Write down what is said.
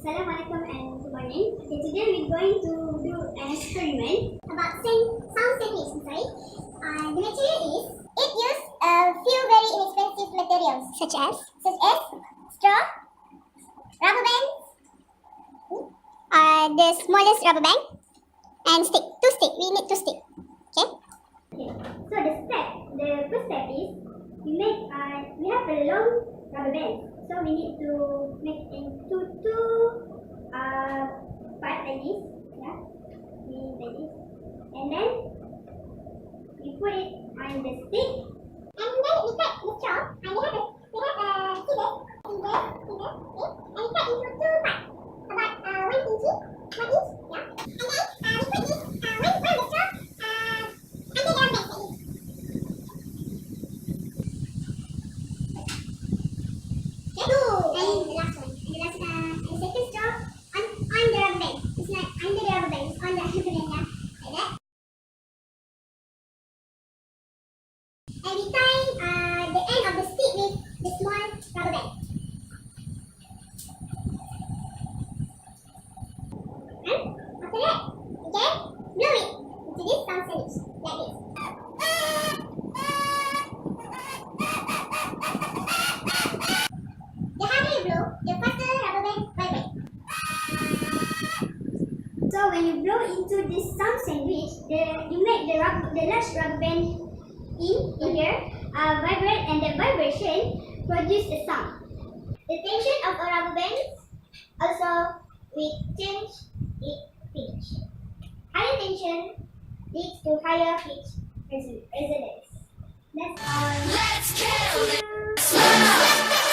Assalamualaikum and good morning. Okay, today we're going to do an experiment about sound sandwich. The material is it uses a few very inexpensive materials such as straw, rubber bands, the smallest rubber band, and stick. Two stick. We need two stick. Okay. So the first step is we have a long rubber band. So we need to make into two parts like this. Yeah. Like this. And then we put it on the stick. And then we cut the straw. And we have a scissors. And we cut into two parts. About 1 inch. 1 inch. Yeah. And then we put this one of the straw under the rubber band like this. And the last one. And the second straw on the rubber band. It's not under the rubber band, it's on the rubber band, yeah. Like that. And we tie the end of the stick with the small rubber band. And after that, we can blow it into this sound sandwich. Like this. The harder you blow, the faster the rubber band vibrates. So when you blow into this sound sandwich, you make the large rubber band in here vibrate, and the vibration produce the sound. The tension of a rubber band also will change its pitch. Higher tension leads to higher pitch resonance. That's all. Let's kill it.